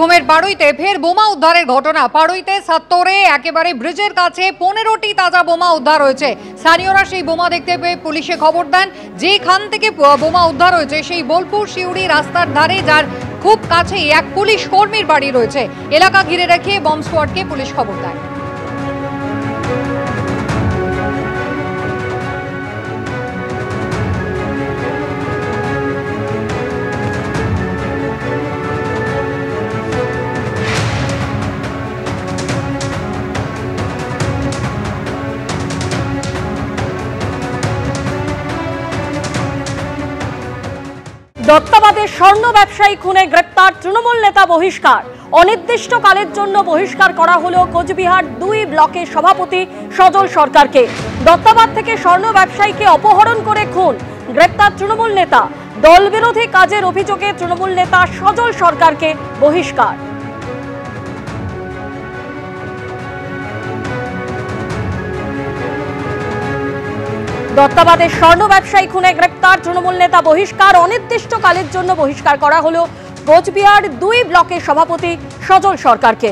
বীরভূমের পাড়ুইতে ফের বোমা উদ্ধারের ঘটনা। পাড়ুইতে সাত্তরে একেবারে ব্রিজের কাছে 15টি তাজা বোমা উদ্ধার হয়েছে। স্থানীয়রা সেই বোমা দেখতে পেয়ে পুলিশে খবর দেন। যেখান থেকে বোমা উদ্ধার হয়েছে সেই বোলপুর শিউড়ি রাস্তার ধারে, যার খুব কাছেই এক পুলিশ কর্মীর বাড়ি রয়েছে। এলাকা ঘিরে রেখে বম্ব স্কোয়াডকে পুলিশ খবর দেয়। দত্তাবাদের স্বর্ণ ব্যবসায়ী খুনে গ্রেপ্তার তৃণমূল নেতা বহিষ্কার। অনির্দিষ্টকালের জন্য বহিষ্কার করা হলো কোচবিহার 2 ব্লকের সভাপতি সজল সরকারকে। দত্তাবাদ থেকে স্বর্ণ ব্যবসায়ীকে অপহরণ করে খুন, গ্রেপ্তার তৃণমূল নেতা। দলবিরোধী কাজের অভিযোগে তৃণমূল নেতা সজল সরকারকে বহিষ্কার। দত্তাবাদের স্বর্ণ ব্যবসায়ী খুনে গ্রেপ্তার তৃণমূল নেতা বহিষ্কার। অনির্দিষ্টকালের জন্য বহিষ্কার করা হলো কোচবিহার 2 ব্লকের সভাপতি সজল সরকারকে।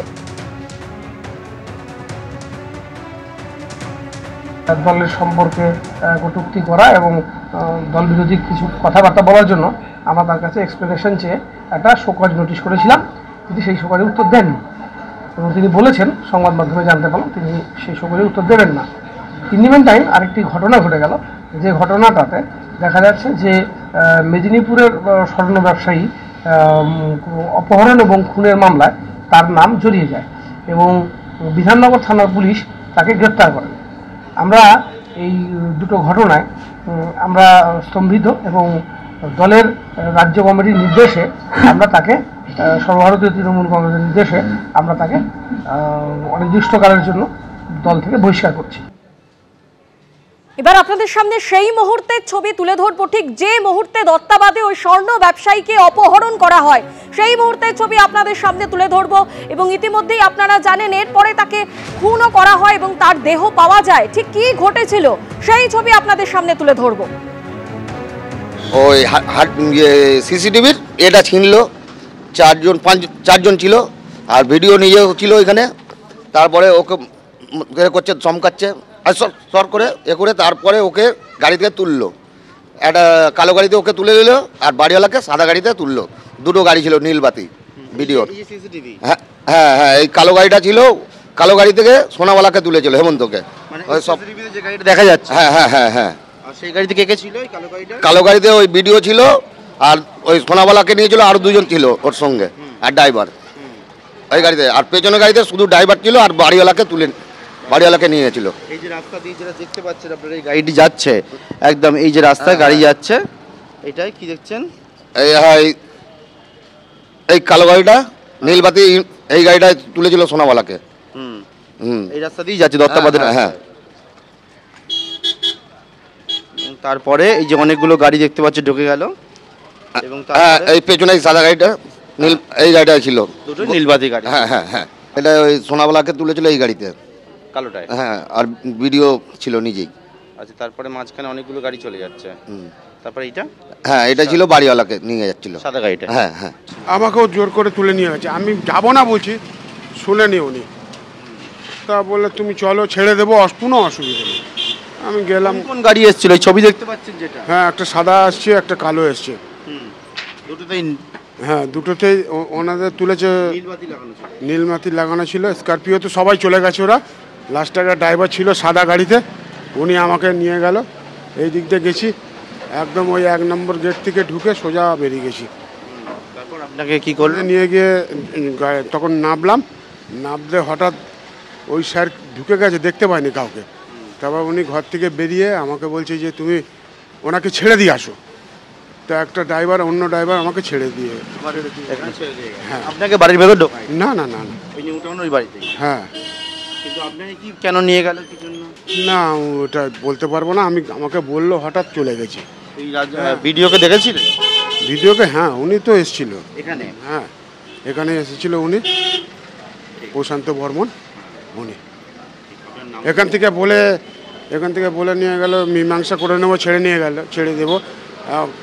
দলের সম্পর্কে কটূক্তি করা এবং দল বিরোধী কিছু কথাবার্তা বলার জন্য আমরা তার কাছে এক্সপ্লেনেশন চেয়ে একটা শোকজ নোটিশ করেছিলাম। তিনি সেই শোকজে উত্তর দেননি এবং তিনি বলেছেন, সংবাদ মাধ্যমে জানতে পারলাম, তিনি সেই শোকজে উত্তর দেবেন না। ইন দ্য মিন টাইম আরেকটি ঘটনা ঘটে গেল, যে ঘটনাটাতে দেখা যাচ্ছে যে মেদিনীপুরের স্বর্ণ ব্যবসায়ী অপহরণ এবং খুনের মামলায় তার নাম জড়িয়ে যায় এবং বিধাননগর থানার পুলিশ তাকে গ্রেপ্তার করেন। আমরা এই দুটো ঘটনায় আমরা স্তম্ভিত এবং দলের রাজ্য কমিটির নির্দেশে আমরা তাকে, সর্বভারতীয় তৃণমূল কংগ্রেসের নির্দেশে আমরা তাকে অনির্দিষ্টকালের জন্য দল থেকে বহিষ্কার করছি। এবার আপনাদের সামনে সেই মুহূর্তের ছবি তুলে ধরবো, ঠিক যে মুহূর্তে দত্তাবাদে ওই স্বর্ণ ব্যবসায়ীকে অপহরণ করা হয় সেই মুহূর্তের ছবি আপনাদের সামনে তুলে ধরবো। এবং ইতিমধ্যেই আপনারা জানেন এরপরে তাকে খুনও করা হয় এবং তার দেহ পাওয়া যায়। ঠিক কি ঘটেছিল সেই ছবি আপনাদের সামনে তুলে ধরবো। ওই সিসিটিভির এটা ছিনল, চারজন ছিল, আর ভিডিও নিজেও ছিল এখানে। তারপরে ওকে করছে, চমকাচ্ছে আর সর করে করে তারপরে ওকে গাড়ি থেকে তুললো। একটা কালো গাড়িতে ওকে তুলে দিল আর বাড়িওয়ালাকে সাদা গাড়িতে তুললো। দুটো গাড়ি ছিল নীলবাতি ভিডিওর। হ্যাঁ হ্যাঁ হ্যাঁ, এই কালো গাড়িটা ছিল, কালো গাড়ি থেকে সোনাওয়ালাকে তুলেছিল, হেমন্তকে। সব দেখা যাচ্ছে। হ্যাঁ হ্যাঁ হ্যাঁ হ্যাঁ, সেই গাড়িতে কে কে ছিল? কালো গাড়িতে ওই ভিডিও ছিল আর ওই সোনাওয়ালাকে নিয়েছিল, আরো 2 জন ছিল ওর সঙ্গে, আর ড্রাইভার ওই গাড়িতে। আর পেছনের গাড়িতে শুধু ড্রাইভার ছিল আর বাড়িওয়ালাকে নিয়ে গেছিল। এই যে রাস্তা দিয়ে যেটা দেখতে পাচ্ছেন আপনারা, এই গাড়িটি যাচ্ছে একদম, এই যে রাস্তায় গাড়ি যাচ্ছে, এটাই কি দেখছেন? এই হ্যাঁ, এই কালো গাড়িটা নীলবাতি, এই গাড়িটা তুলেছিল সোনাওয়ালাকে। এই রাস্তা দিয়ে যাচ্ছে দত্তাবাদের। হ্যাঁ, তারপরে এই যে অনেকগুলো গাড়ি দেখতে পাচ্ছি ঢুকে গেল এবং এই পেছনে সাদা গাড়িটা নীল, এই গাড়িটা ছিল দুটো নীলবাতি গাড়ি। হ্যাঁ হ্যাঁ হ্যাঁ, এটা ওই সোনাওয়ালাকে তুলেছিল এই গাড়িতে, কালোটায়। হ্যাঁ, আর ভিডিও ছিল নিজেই। আচ্ছা, তারপরে মাঝখানে অনেকগুলো গাড়ি চলে যাচ্ছে। তারপরে এটা, হ্যাঁ, এটা ছিল বাড়িওয়ালাকে নিয়ে যাচ্ছিল, সাদা গাড়িটা। হ্যাঁ হ্যাঁ, আমাকেও জোর করে তুলে নিয়ে গেছে। আমি যাবো না বলছি, শুনেনি উনি। তা বললে তুমি চলো, ছেড়ে দেবো, কোনো অসুবিধা নেই। আমি গেলাম। কোন গাড়ি এসেছিল? এই ছবি দেখতে পাচ্ছেন যেটা, হ্যাঁ, একটা সাদা আসছে, একটা কালো এসছে। দুটোতেই, হ্যাঁ, দুটোতেই ওনাদের তুলেছে। নীলবাতি লাগানো ছিল। স্করপিও তো সবাই চলে গেছে, ওরা লাস্টে একটা ড্রাইভার ছিল সাদা গাড়িতে, উনি আমাকে নিয়ে গেল। এই দিক দিয়ে গেছি, একদম ওই 1 নম্বর গেট থেকে ঢুকে সোজা বেরিয়ে গেছি। তারপর আপনাকে কি করলে? নিয়ে গিয়ে তখন নামলে হঠাৎ ওই স্যার ঢুকে গেছে, দেখতে পাইনি কাউকে। তারপর উনি ঘর থেকে বেরিয়ে আমাকে বলছে যে তুমি ওনাকে ছেড়ে দিয়ে আসো। তো একটা ড্রাইভার, অন্য ড্রাইভার আমাকে ছেড়ে দিয়ে। হ্যাঁ, আপনাকে বাড়ির ভেতর ঢোকায়? না না না, ওই উঠানো ওই বাড়িতে। হ্যাঁ, কিন্তু আপনাকে কি কেন নিয়ে গেল, কি জন্য? না ওটা বলতে পারবো না। আমাকে বললো, হঠাৎ চলে গেছি। এই ভিডিওকে দেখেছিলেন? ভিডিওকে, হ্যাঁ, উনি তো এসেছিল এখানে। হ্যাঁ, এখানে এসেছিল উনি, প্রশান্ত বর্মন। উনি এখান থেকে বলে নিয়ে গেল, মীমাংসা করে নেবো, ছেড়ে দেবো।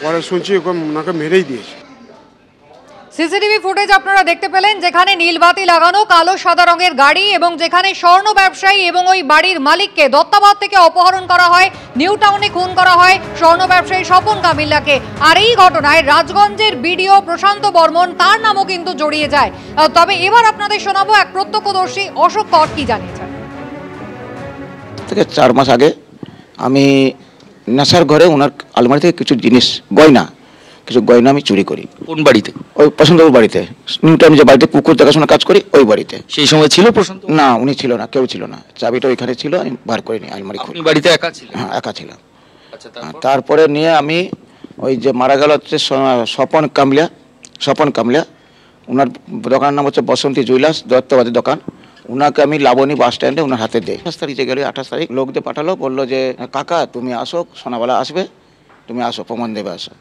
পরে শুনছি ওনাকে মেরেই দিয়েছে। সিসিটিভি ফুটেজ আপনারা দেখতে পেলেন, যেখানে নীলবাতি লাগানো কালো সাদা রঙের গাড়ি এবং যেখানে স্বর্ণ ব্যবসায়ী এবং ওই বাড়ির মালিককে দত্তাবাদ থেকে অপহরণ করা হয়, নিউ টাউনে খুন করা হয় স্বর্ণ ব্যবসায়ী স্বপন কামিল্লাকে। আর এই ঘটনায় রাজগঞ্জের বিডিও প্রশান্ত বর্মন, তার নামও কিন্তু জড়িয়ে যায়। তবে এবার আপনাদের শোনাবো এক প্রত্যক্ষদর্শী অশোক কর কি জানিয়েছেন। থেকে 4 মাস আগে আমি নেশার ঘরে ওনার আলমারি থেকে কিছু জিনিস কিছু গয়না আমি চুরি করি। কোন বাড়িতে? ওই প্রশান্তবাবুর বাড়িতে, নিউ টাউন যে বাড়িতে কুকুর দেখাশোনা কাজ করি ওই বাড়িতে। সেই সময় ছিল প্রশান্ত? না, উনি ছিল না, কেউ ছিল না। চাবিটা ওইখানে ছিল, আমি বার করিনি আলমারি খুলে। আপনি বাড়িতে একা ছিলেন? হ্যাঁ, একা ছিলাম। আচ্ছা, তারপরে নিয়ে আমি ওই যে মারা গেল হচ্ছে স্বপন কামলিয়া, ওনার দোকানের নাম হচ্ছে বসন্তী জুয়েলার্স, দত্তবাদের দোকান। ওনাকে আমি লাবণী বাস স্ট্যান্ডে ওনার হাতে দিই। 28 তারিখে গেলে 28 তারিখ লোক দিয়ে পাঠালো, বললো যে কাকা তুমি আসো, সোনাবেলা আসবে, তুমি আসো, প্রমাণ দেবে আসো।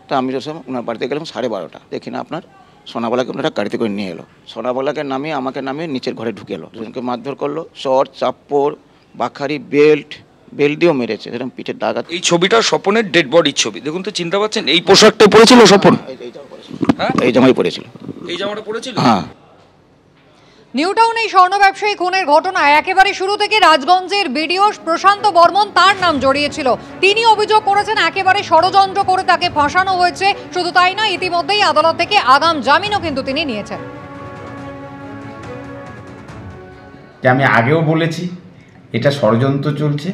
তা আমি যখন ওনার বাড়িতে গেলাম 12:30, দেখি না আপনার সোনাবেলাকে ওনারা গাড়িতে করে নিয়ে এলো। সোনাবেলাকে নামিয়ে আমাকে নামিয়ে নিচের ঘরে ঢুকে এলো, দুজনকে মারধর করলো, শর্ট, চাপ্পড়, বাখারি, বেল্ট দিয়েও মেরেছে, এরকম পিঠের দাগ। এই ছবিটা স্বপনের ডেড বডির ছবি, দেখুন তো, চিনতে পারছেন? এই পোশাকটা পরেছিল স্বপন? এই জামাই পরেছিল। এই জামাটা পরেছিল? হ্যাঁ। নিউ টাউনে স্বর্ণ ব্যবসায়ী খুনের ঘটনায় একেবারে শুরু থেকে রাজগঞ্জের বিডিও প্রশান্ত বর্মন, তার নাম জড়িয়েছিল। তিনি অভিযোগ করেছেন একেবারে ষড়যন্ত্র করে তাকে ফাঁসানো হয়েছে। শুধু তাই নয়, ইতিমধ্যেই আদালত থেকে আগাম জামিনও কিন্তু তিনি নিয়েছেন। আমি আগেও বলেছি এটা ষড়যন্ত্র চলছে,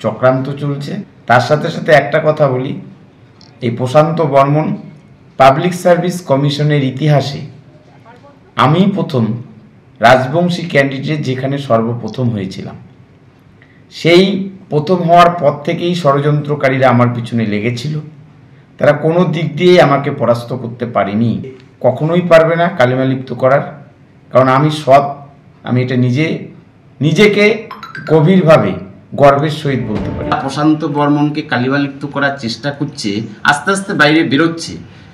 চক্রান্ত চলছে। তার সাথে সাথে একটা কথা বলি, এই প্রশান্ত বর্মন পাবলিক সার্ভিস কমিশনের ইতিহাসে আমি প্রথম রাজবংশী ক্যান্ডিডেট যেখানে সর্বপ্রথম হয়েছিলাম। সেই প্রথম হওয়ার পর থেকেই ষড়যন্ত্রকারীরা আমার পিছনে লেগেছিল। তারা কোনো দিক দিয়ে আমাকে পরাস্ত করতে পারেনি, কখনোই পারবে না কালিমালিপ্ত করার। কারণ আমি সৎ, আমি এটা নিজেকে গভীরভাবে গর্বের সহিত বলতে পারি। প্রশান্ত বর্মনকে কালিমালিপ্ত করার চেষ্টা করছে, আস্তে আস্তে বাইরে বেরোচ্ছে,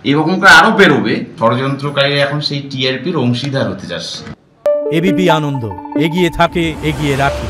এরকম করে আরও বেরোবে। ষড়যন্ত্রকারীরা এখন সেই টিআরপির অংশীদার হতে যাচ্ছে। এবিপি আনন্দ এগিয়ে থাকে, এগিয়ে রাখে।